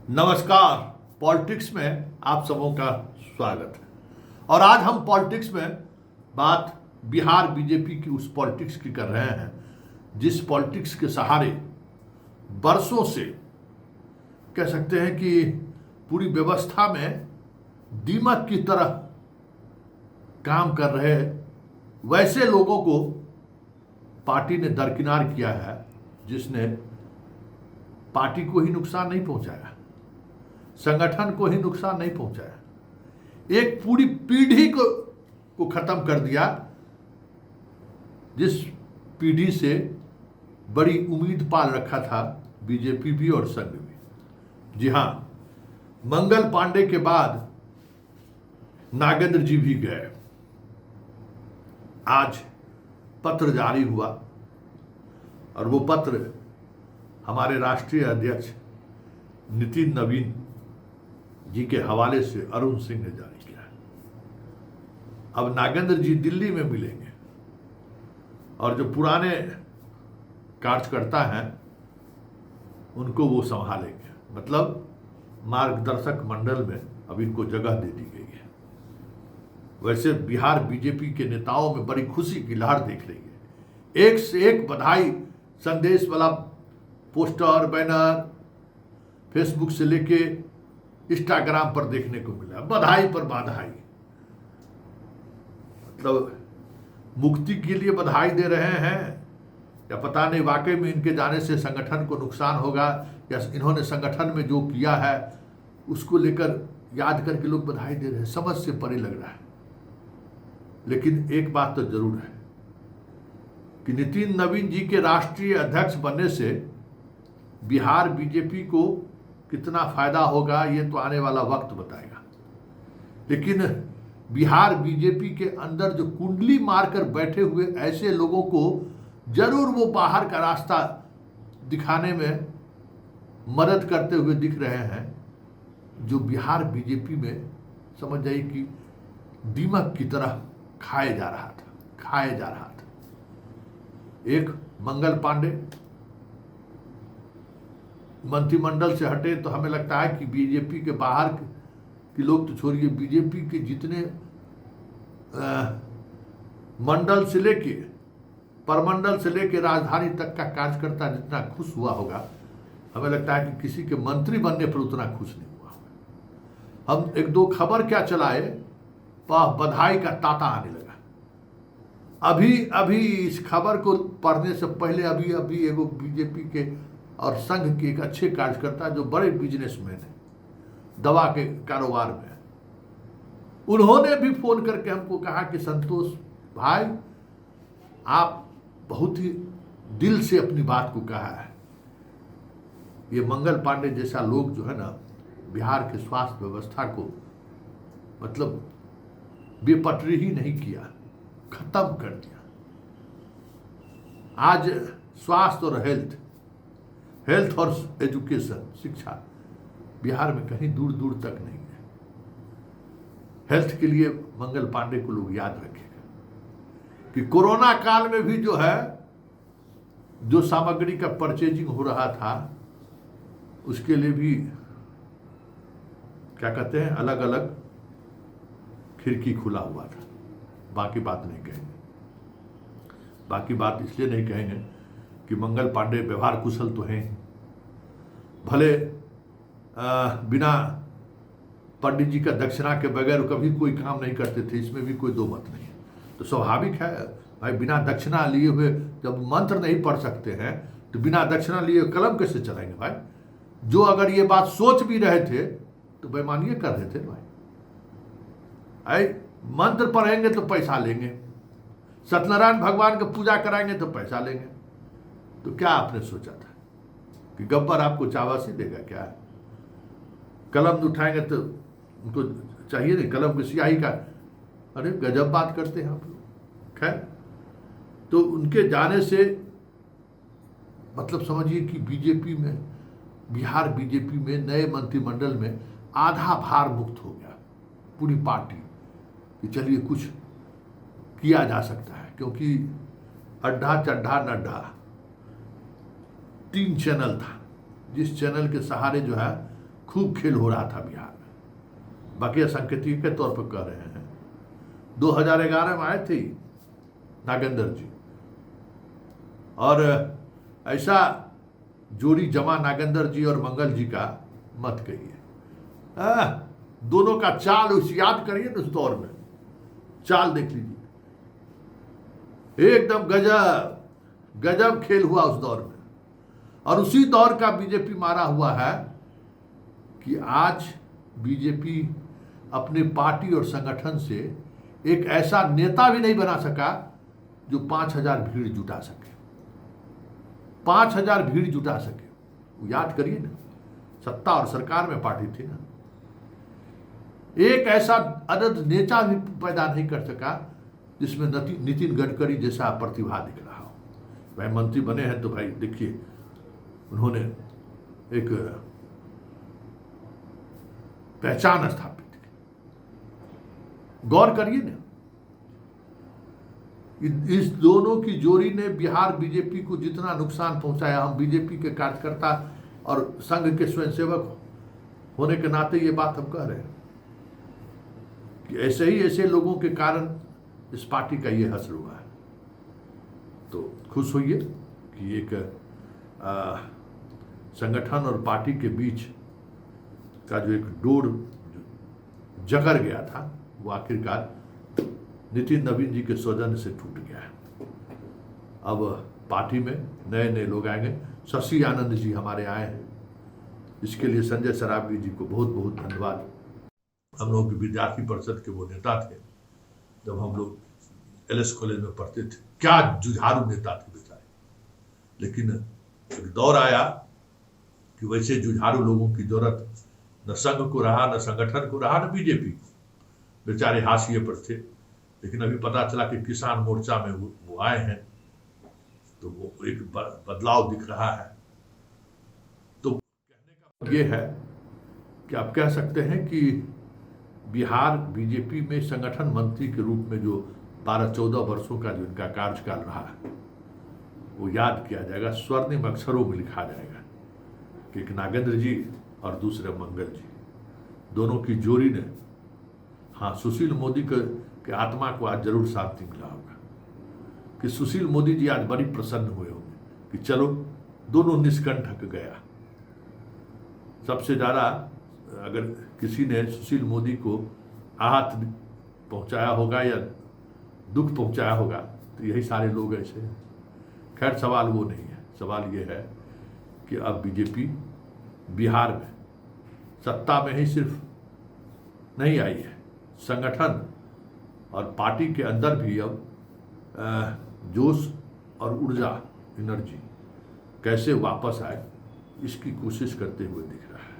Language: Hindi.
नमस्कार। पॉलिटिक्स में आप सबों का स्वागत है। और आज हम पॉलिटिक्स में बात बिहार बीजेपी की उस पॉलिटिक्स की कर रहे हैं जिस पॉलिटिक्स के सहारे बरसों से कह सकते हैं कि पूरी व्यवस्था में दीमक की तरह काम कर रहे वैसे लोगों को पार्टी ने दरकिनार किया है जिसने पार्टी को ही नुकसान नहीं पहुंचाया, संगठन को ही नुकसान नहीं पहुंचाया, एक पूरी पीढ़ी को खत्म कर दिया जिस पीढ़ी से बड़ी उम्मीद पाल रखा था बीजेपी भी और संघ भी। जी हां, मंगल पांडे के बाद नागेंद्र जी भी गए। आज पत्र जारी हुआ और वो पत्र हमारे राष्ट्रीय अध्यक्ष नितिन नवीन जी के हवाले से अरुण सिंह ने जारी किया है। अब नागेंद्र जी दिल्ली में मिलेंगे और जो पुराने कार्यकर्ता हैं उनको वो संभालेंगे, मतलब मार्गदर्शक मंडल में अब इनको जगह दे दी गई है। वैसे बिहार बीजेपी के नेताओं में बड़ी खुशी की लहर देख रही है। एक से एक बधाई संदेश वाला पोस्टर, बैनर फेसबुक से लेके इंस्टाग्राम पर देखने को मिला, बधाई पर बधाई। मतलब मुक्ति के लिए बधाई दे रहे हैं या पता नहीं वाकई में इनके जाने से संगठन को नुकसान होगा या इन्होंने संगठन में जो किया है उसको लेकर याद करके लोग बधाई दे रहे हैं, समझ से परे लग रहा है। लेकिन एक बात तो जरूर है कि नितिन नवीन जी के राष्ट्रीय अध्यक्ष बनने से बिहार बीजेपी को कितना फायदा होगा ये तो आने वाला वक्त बताएगा। लेकिन बिहार बीजेपी के अंदर जो कुंडली मारकर बैठे हुए ऐसे लोगों को जरूर वो बाहर का रास्ता दिखाने में मदद करते हुए दिख रहे हैं, जो बिहार बीजेपी में समझ जाइए कि दीमक की तरह खाया जा रहा था। एक मंगल पांडे मंत्रिमंडल से हटे तो हमें लगता है कि बीजेपी के बाहर के लोग तो छोड़िए, बीजेपी के जितने मंडल से लेके परमंडल से लेके राजधानी तक का कार्यकर्ता जितना खुश हुआ होगा, हमें लगता है कि किसी के मंत्री बनने पर उतना खुश नहीं हुआ होगा। हम एक दो खबर क्या चलाए, बधाई का तांता आने लगा। अभी इस खबर को पढ़ने से पहले अभी एगो बीजेपी के और संघ के एक अच्छे कार्यकर्ता जो बड़े बिजनेसमैन हैं, दवा के कारोबार में, उन्होंने भी फोन करके हमको कहा कि संतोष भाई, आप बहुत ही दिल से अपनी बात को कहा है। ये मंगल पांडे जैसा लोग जो है ना, बिहार के स्वास्थ्य व्यवस्था को मतलब बेपटरी ही नहीं किया, खत्म कर दिया। आज स्वास्थ्य और हेल्थ और एजुकेशन, शिक्षा बिहार में कहीं दूर दूर तक नहीं है। हेल्थ के लिए मंगल पांडे को लोग याद रखेगा कि कोरोना काल में भी जो है, जो सामग्री का परचेजिंग हो रहा था उसके लिए भी क्या कहते हैं, अलग अलग खिड़की खुला हुआ था। बाकी बात नहीं कहेंगे, बाकी बात इसलिए नहीं कहेंगे कि मंगल पांडे व्यवहार कुशल तो हैं, भले बिना पंडित जी का दक्षिणा के बगैर कभी कोई काम नहीं करते थे, इसमें भी कोई दो मत नहीं है। तो स्वाभाविक है भाई, बिना दक्षिणा लिए हुए जब मंत्र नहीं पढ़ सकते हैं तो बिना दक्षिणा लिए कलम कैसे चलाएंगे भाई। जो अगर ये बात सोच भी रहे थे तो बेईमानी कर रहे थे भाई। मंत्र पढ़ेंगे तो पैसा लेंगे, सत्यनारायण भगवान की पूजा कराएंगे तो पैसा लेंगे। तो क्या आपने सोचा था कि गब्बर आपको चावासी देगा क्या? कलम उठाएंगे तो उनको चाहिए नहीं कलम की स्याही का। अरे गजब बात करते हैं आप लोग। खैर, तो उनके जाने से मतलब समझिए कि बीजेपी में, बिहार बीजेपी में नए मंत्रिमंडल में आधा भार मुक्त हो गया पूरी पार्टी कि चलिए कुछ किया जा सकता है। क्योंकि अड्डा चड्ढा नड्ढा 3 चैनल था, जिस चैनल के सहारे जो है खूब खेल हो रहा था बिहार में। बाकी संकेतिक के तौर पर कह रहे हैं 2011 में आए थे नागेंद्र जी, और ऐसा जोड़ी जमा नागेंद्र जी और मंगल जी का मत कहिए। दोनों का चाल उस याद करिए ना, उस दौर में चाल देख लीजिए, एकदम गजब गजब खेल हुआ उस दौर में। और उसी दौर का बीजेपी मारा हुआ है कि आज बीजेपी अपने पार्टी और संगठन से एक ऐसा नेता भी नहीं बना सका जो 5,000 भीड़ जुटा सके, 5,000 भीड़ जुटा सके। वो याद करिए ना, सत्ता और सरकार में पार्टी थी ना, एक ऐसा अदद नेता भी पैदा नहीं कर सका जिसमें नितिन गडकरी जैसा प्रतिभा दिख रहा हो। भाई मंत्री बने हैं तो भाई देखिए, उन्होंने एक पहचान स्थापित की। गौर करिए ना, इस दोनों की जोड़ी ने बिहार बीजेपी को जितना नुकसान पहुंचाया, हम बीजेपी के कार्यकर्ता और संघ के स्वयंसेवक होने के नाते ये बात हम कह रहे हैं कि ऐसे लोगों के कारण इस पार्टी का ये हश्र हुआ है। तो खुश होइए कि एक संगठन और पार्टी के बीच का जो एक डोर जकड़ गया था, वो आखिरकार नितिन नवीन जी के सौजन्य से टूट गया है। अब पार्टी में नए नए लोग आएंगे। शशि आनंद जी हमारे आए हैं, इसके लिए संजय सरावगी जी को बहुत बहुत धन्यवाद। हम लोग विद्यार्थी परिषद के वो नेता थे जब हम लोग LS कॉलेज में पढ़ते थे। क्या जुझारू नेता थे बेचारे, लेकिन एक दौर आया कि वैसे जुझारू लोगों की जरूरत न संघ को रहा, न संगठन को रहा, न बीजेपी को। बेचारे हाशिए पर थे, लेकिन अभी पता चला कि किसान मोर्चा में वो आए हैं, तो वो एक बदलाव दिख रहा है। तो कहने का ये है कि आप कह सकते हैं कि बिहार बीजेपी में संगठन मंत्री के रूप में जो 12-14 वर्षों का जो इनका कार्यकाल रहा है, वो याद किया जाएगा, स्वर्णिम अक्षरों में लिखा जाएगा कि एक नागेंद्र जी और दूसरे मंगल जी, दोनों की जोड़ी ने, हाँ, सुशील मोदी के आत्मा को आज जरूर शांति मिला होगा कि सुशील मोदी जी आज बड़ी प्रसन्न हुए होंगे कि चलो दोनों निष्कंटक गया। सबसे ज़्यादा अगर किसी ने सुशील मोदी को आहत पहुंचाया होगा या दुख पहुंचाया होगा तो यही सारे लोग ऐसे हैं। खैर, सवाल वो नहीं है, सवाल ये है कि अब बीजेपी बिहार में सत्ता में ही सिर्फ नहीं आई है, संगठन और पार्टी के अंदर भी अब जोश और ऊर्जा, एनर्जी कैसे वापस आए, इसकी कोशिश करते हुए दिख रहा है।